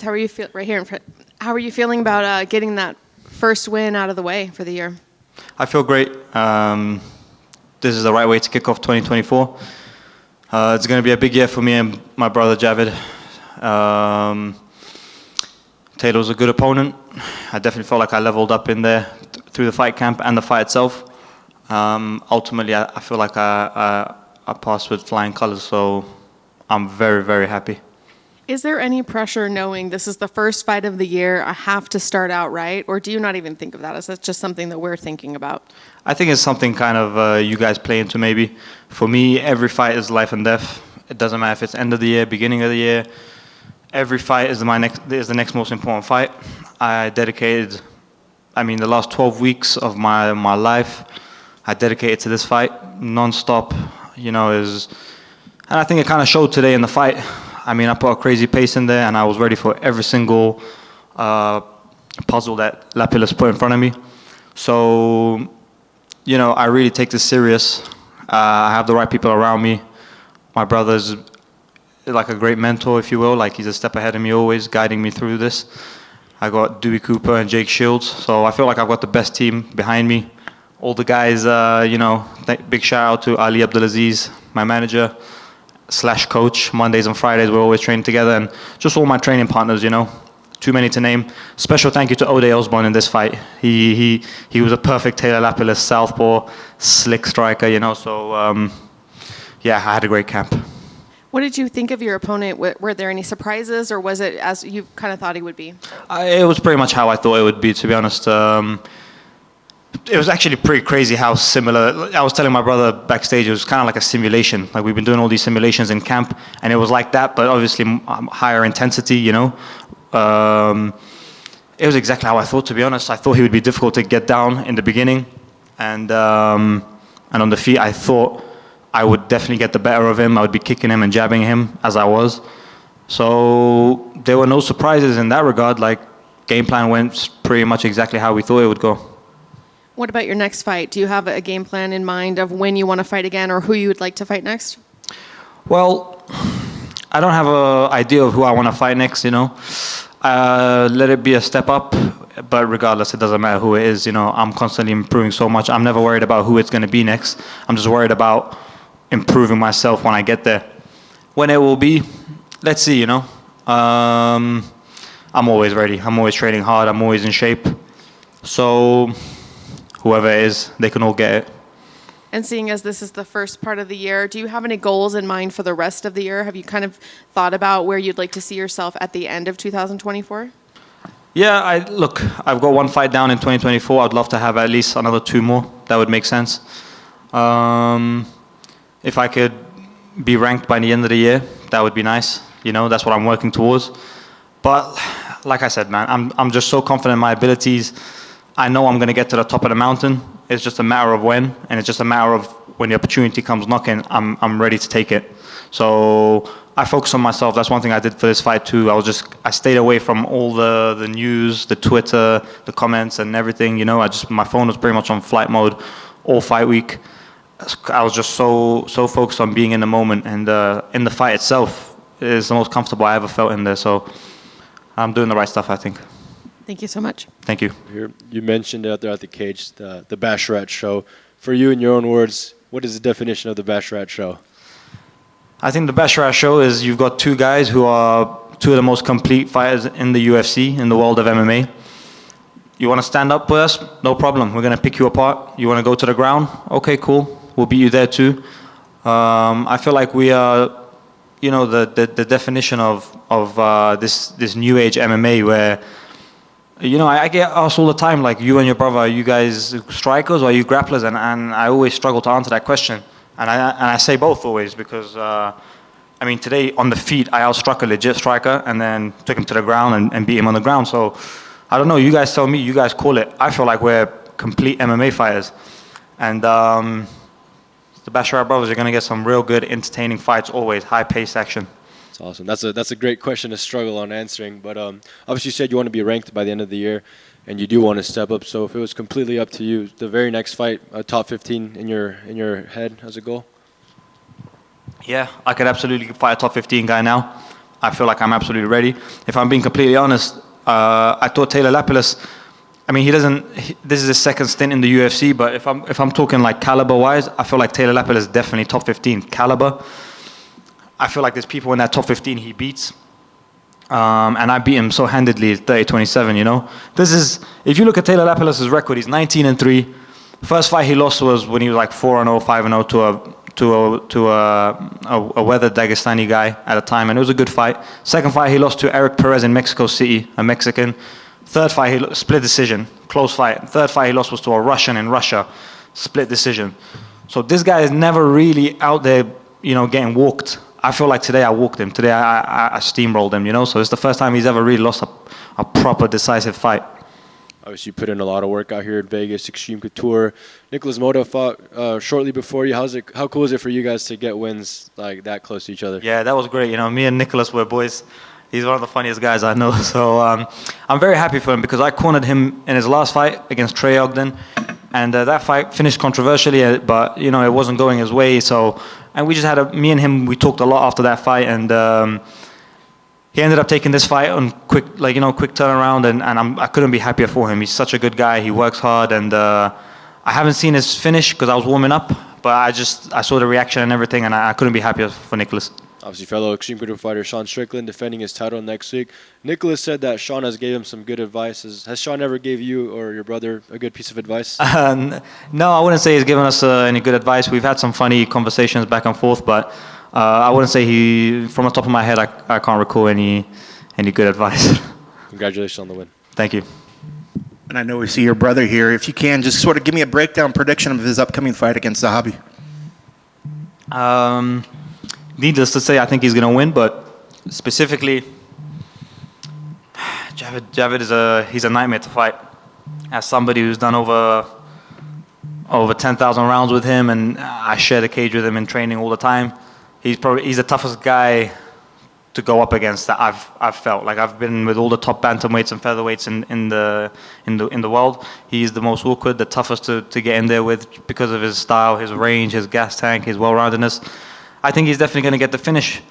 How are you feel right here in front? How are you feeling about getting that first win out of the way for the year? I feel great. This is the right way to kick off 2024. It's going to be a big year for me and my brother Javid. Taylor's a good opponent. I definitely felt like I leveled up in there through the fight camp and the fight itself. Ultimately, I feel like I passed with flying colors, so I'm very, very happy. Is there any pressure knowing this is the first fight of the year? I have to start out right, or do you not even think of that? Is that just something that we're thinking about? I think it's something kind of you guys play into maybe. For me, every fight is life and death. It doesn't matter if it's end of the year, beginning of the year. Every fight is the next most important fight. I dedicated, the last 12 weeks of my life, I dedicated to this fight non-stop. And I think it kind of showed today in the fight. I put a crazy pace in there, and I was ready for every single puzzle that Lapilus put in front of me. So, I really take this serious. I have the right people around me. My brother's like a great mentor, if you will. Like, he's a step ahead of me always, guiding me through this. I got Dewey Cooper and Jake Shields. So I feel like I've got the best team behind me. All the guys, big shout out to Ali Abdulaziz, my manager / coach. Mondays and Fridays, we're always training together. And just all my training partners, too many to name. Special thank you to Ode Osborne in this fight. He was a perfect Taylor Lapilus, southpaw, slick striker, So, I had a great camp. What did you think of your opponent? Were there any surprises, or was it as you kind of thought he would be? It was pretty much how I thought it would be, to be honest. It was actually pretty crazy how similar. I was telling my brother backstage, it was kind of like a simulation. Like, we've been doing all these simulations in camp, and it was like that, but obviously higher intensity, It was exactly how I thought, to be honest. I thought he would be difficult to get down in the beginning, and on the feet, I thought I would definitely get the better of him. I would be kicking him and jabbing him as I was. So there were no surprises in that regard. Like, game plan went pretty much exactly how we thought it would go. What about your next fight? Do you have a game plan in mind of when you want to fight again, or who you would like to fight next? Well, I don't have an idea of who I want to fight next, Let it be a step up, but regardless, it doesn't matter who it is, I'm constantly improving so much. I'm never worried about who it's going to be next. I'm just worried about improving myself when I get there. When it will be, let's see, I'm always ready. I'm always training hard. I'm always in shape. So whoever it is, they can all get it. And seeing as this is the first part of the year, do you have any goals in mind for the rest of the year? Have you kind of thought about where you'd like to see yourself at the end of 2024? Yeah, I've got one fight down in 2024. I'd love to have at least another 2 more. That would make sense. If I could be ranked by the end of the year, that would be nice. That's what I'm working towards. But like I said, man, I'm just so confident in my abilities. I know I'm going to get to the top of the mountain. It's just a matter of when, and it's just a matter of when the opportunity comes knocking, I'm ready to take it. So I focus on myself. That's one thing I did for this fight too. I stayed away from all the news, the Twitter, the comments and everything. My phone was pretty much on flight mode all fight week. I was just so focused on being in the moment, and in the fight itself is the most comfortable I ever felt in there. So I'm doing the right stuff, I think. Thank you so much. Thank you. You mentioned out there at the cage the Basharat show. For you, in your own words, what is the definition of the Basharat show? I think the Basharat show is you've got 2 guys who are 2 of the most complete fighters in the UFC, in the world of MMA. You want to stand up with us? No problem. We're going to pick you apart. You want to go to the ground? Okay, cool. We'll beat you there too. I feel like we are, the definition of this new age MMA where, I get asked all the time, like, you and your brother, are you guys strikers or are you grapplers? And I always struggle to answer that question. And I say both always because, today on the feet, I outstruck a legit striker and then took him to the ground and beat him on the ground. So I don't know. You guys tell me. You guys call it. I feel like we're complete MMA fighters. And the Basharat brothers are going to get some real good, entertaining fights always, high-paced action. That's awesome. That's a great question to struggle on answering. But obviously you said you want to be ranked by the end of the year, and you do want to step up. So if it was completely up to you, the very next fight, top 15 in your head as a goal? Yeah, I could absolutely fight a top 15 guy now. I feel like I'm absolutely ready. If I'm being completely honest, I thought Taylor Lapilus. I mean, this is his second stint in the UFC, but if I'm talking like caliber-wise, I feel like Taylor Lapilus is definitely top 15 caliber. I feel like there's people in that top 15 he beats. And I beat him so handedly, 30-27, you know. If you look at Taylor Lapilus' record, he's 19-3. First fight he lost was when he was like 4-0, 5-0 to a weathered Dagestani guy at a time, and it was a good fight. Second fight he lost to Eric Perez in Mexico City, a Mexican. Third fight he split decision, close fight. Third fight he lost was to a Russian in Russia, split decision. So this guy is never really out there, you know, getting walked. I feel like today I walked him. Today I steamrolled him, you know. So it's the first time he's ever really lost a proper decisive fight. Obviously, you put in a lot of work out here in Vegas, Extreme Couture. Nicholas Mota fought shortly before you. How cool is it for you guys to get wins like that close to each other? Yeah, that was great. You know, me and Nicholas were boys. He's one of the funniest guys I know. So I'm very happy for him because I cornered him in his last fight against Trey Ogden. And that fight finished controversially, but, you know, it wasn't going his way. So, and we just had me and him, we talked a lot after that fight. And he ended up taking this fight on quick turnaround. And I couldn't be happier for him. He's such a good guy. He works hard. And I haven't seen his finish because I was warming up. But I saw the reaction and everything. And I couldn't be happier for Nicholas. Obviously, fellow Extreme Couture fighter Sean Strickland defending his title next week. Nicholas said that Sean has gave him some good advice. Has Sean ever gave you or your brother a good piece of advice? No, I wouldn't say he's given us any good advice. We've had some funny conversations back and forth, but I wouldn't say from the top of my head, I can't recall any good advice. Congratulations on the win. Thank you. And I know we see your brother here. If you can, just sort of give me a breakdown prediction of his upcoming fight against Zahabi. Needless to say, I think he's going to win, but specifically, Javid he's a nightmare to fight. As somebody who's done over 10,000 rounds with him, and I share the cage with him in training all the time, he's the toughest guy to go up against that I've felt. Like, I've been with all the top bantamweights and featherweights in the world. He's the most awkward, the toughest to get in there with because of his style, his range, his gas tank, his well-roundedness. I think he's definitely going to get the finish,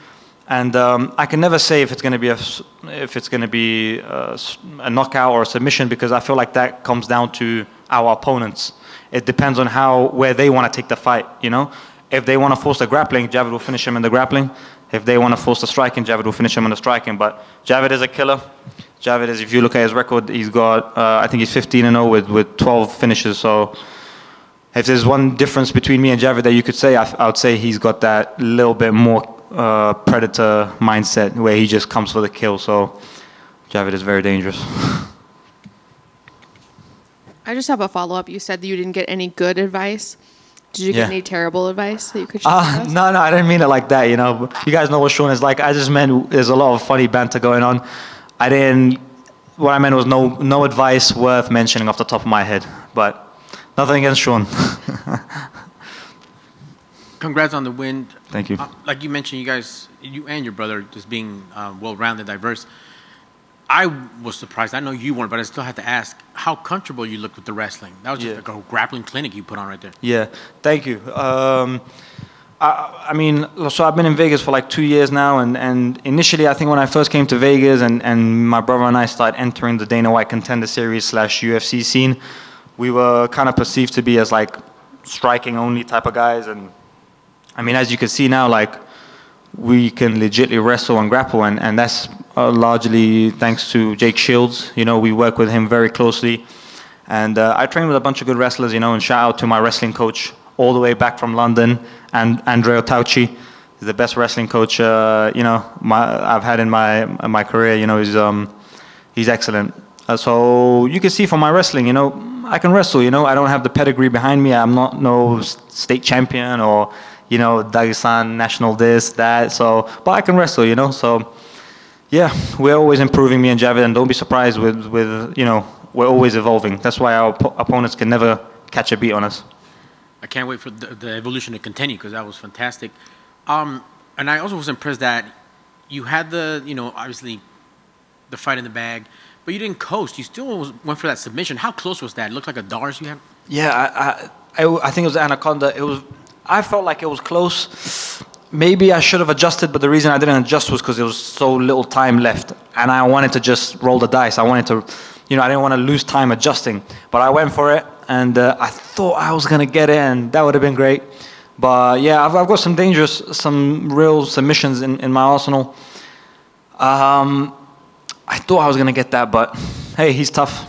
and I can never say if it's going to be a knockout or a submission, because I feel like that comes down to our opponents. It depends on where they want to take the fight. You know, if they want to force the grappling, Javid will finish him in the grappling. If they want to force the striking, Javid will finish him in the striking. But Javid is a killer. Javid is, if you look at his record, he's got I think he's 15-0 with 12 finishes. So if there's one difference between me and Javid that you could say, I would say he's got that little bit more predator mindset where he just comes for the kill. So Javid is very dangerous. I just have a follow-up. You said that you didn't get any good advice. Did you get any terrible advice that you could share with us? No, I didn't mean it like that. You know, you guys know what Sean is like. I just meant there's a lot of funny banter going on. What I meant was no advice worth mentioning off the top of my head. But nothing against Sean. Congrats on the win. Thank you. Like you mentioned, you and your brother just being well-rounded, diverse. I was surprised. I know you weren't, but I still had to ask how comfortable you looked with the wrestling. That was just like a grappling clinic you put on right there. Yeah, thank you. I mean, so I've been in Vegas for like 2 years now, and initially I think when I first came to Vegas and my brother and I started entering the Dana White Contender Series / UFC scene, we were kind of perceived to be as like striking only type of guys. And I mean, as you can see now, like we can legitimately wrestle and grapple, and that's largely thanks to Jake Shields. You know, we work with him very closely, and I train with a bunch of good wrestlers. You know, and shout out to my wrestling coach all the way back from London, and Andrea Tauci. He's the best wrestling coach I've had in my career. You know, he's excellent. So you can see from my wrestling, you know, I can wrestle. You know, I don't have the pedigree behind me. I'm not no state champion or, you know, Dagestan national this, that. So, but I can wrestle, you know. So, yeah, we're always improving, me and Javid, and don't be surprised with you know, we're always evolving. That's why our opponents can never catch a beat on us. I can't wait for the evolution to continue because that was fantastic. And I also was impressed that you had obviously the fight in the bag, but you didn't coast. You still went for that submission. How close was that? It looked like a Dars you had. Yeah, I think it was Anaconda. I felt like it was close. maybe I should have adjusted, but the reason I didn't adjust was because there was so little time left, and I wanted to just roll the dice. I wanted to, I didn't want to lose time adjusting, but I went for it, and I thought I was gonna get it, and that would have been great. But yeah, I've got some real submissions in my arsenal. I thought I was gonna get that, but hey, he's tough.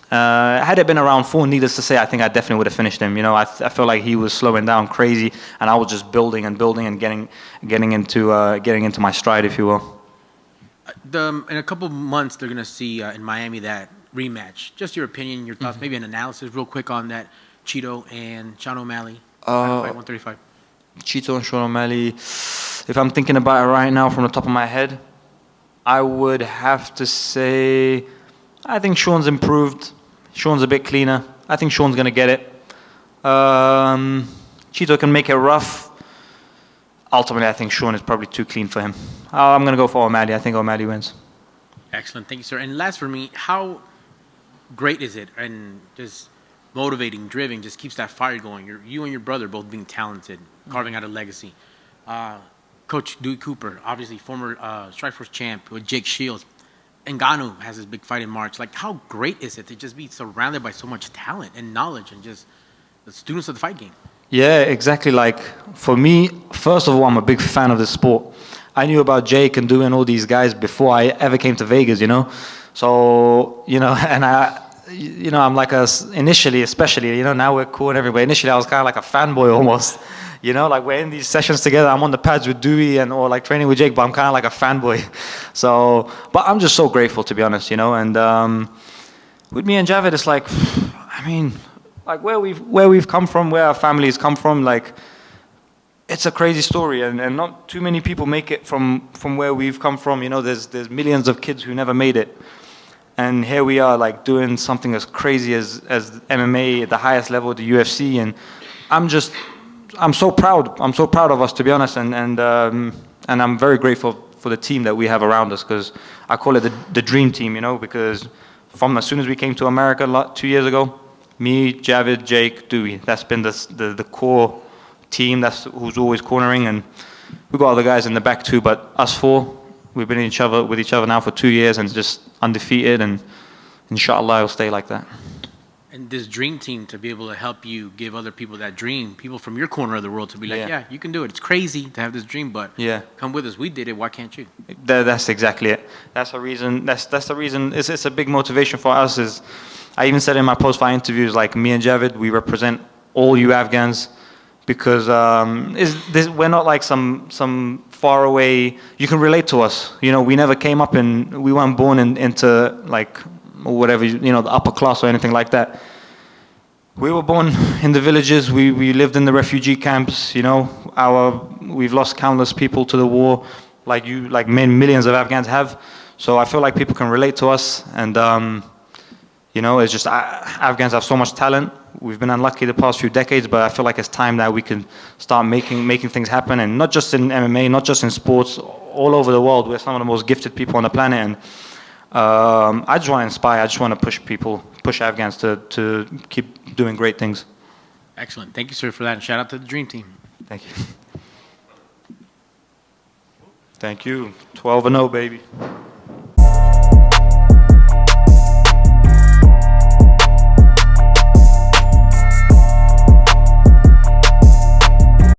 Had it been around 4, needless to say, I think I definitely would have finished him. I felt like he was slowing down crazy, and I was just building and getting into my stride, if you will. In a couple months, they're gonna see in Miami that rematch. Just your opinion, your thoughts, maybe an analysis, real quick on that Cheeto and Sean O'Malley fight 135. Cheeto and Sean O'Malley. If I'm thinking about it right now from the top of my head, I would have to say I think Sean's improved. Sean's a bit cleaner. I think Sean's going to get it. Cheeto can make it rough. Ultimately, I think Sean is probably too clean for him. I'm going to go for O'Malley. I think O'Malley wins. Excellent. Thank you, sir. And last for me, how great is it and just motivating, driven, just keeps that fire going? You and your brother both being talented, carving out a legacy. Coach Dewey Cooper, obviously former Strikeforce champ with Jake Shields. Ngannou has his big fight in March. Like, how great is it to just be surrounded by so much talent and knowledge and just the students of the fight game? Yeah, exactly. Like, for me, first of all, I'm a big fan of this sport. I knew about Jake and doing all these guys before I ever came to Vegas, So, and I'm like initially, especially, now we're cool and everybody. Initially, I was kind of like a fanboy almost. Like we're in these sessions together. I'm on the pads with Dewey or like training with Jake, but I'm kind of like a fanboy. So, but I'm just so grateful, to be honest, And with me and Javid, it's like, like where we've come from, where our families come from, like it's a crazy story, and not too many people make it from where we've come from. There's millions of kids who never made it, and here we are, like doing something as crazy as MMA at the highest level, the UFC, and I'm so proud. I'm so proud of us, to be honest, and I'm very grateful for the team that we have around us, because I call it the dream team, because from as soon as we came to America 2 years ago, me, Javid, Jake, Dewey, that's been the core team. That's who's always cornering, and we've got other guys in the back too. But us four, we've been with each other now for 2 years and just undefeated, and inshallah it'll stay like that. And this dream team to be able to help you give other people that dream, people from your corner of the world to be like, yeah, you can do it. It's crazy to have this dream, but come with us. We did it. Why can't you? That's exactly it. That's the reason. That's the reason. It's a big motivation for us. Is I even said in my post-fight interviews, like me and Javid, we represent all you Afghans, because we're not like some far away. You can relate to us. We never came up we weren't born into like whatever, the upper class or anything like that. We were born in the villages. We lived in the refugee camps. We've lost countless people to the war, like millions of Afghans have. So I feel like people can relate to us, and it's just Afghans have so much talent. We've been unlucky the past few decades, but I feel like it's time that we can start making things happen, and not just in MMA, not just in sports, all over the world. We're some of the most gifted people on the planet, and I just want to inspire. I just want to push Afghans to keep doing great things. Excellent. Thank you, sir, for that. And shout out to the Dream Team. Thank you. Thank you. 12-0, baby.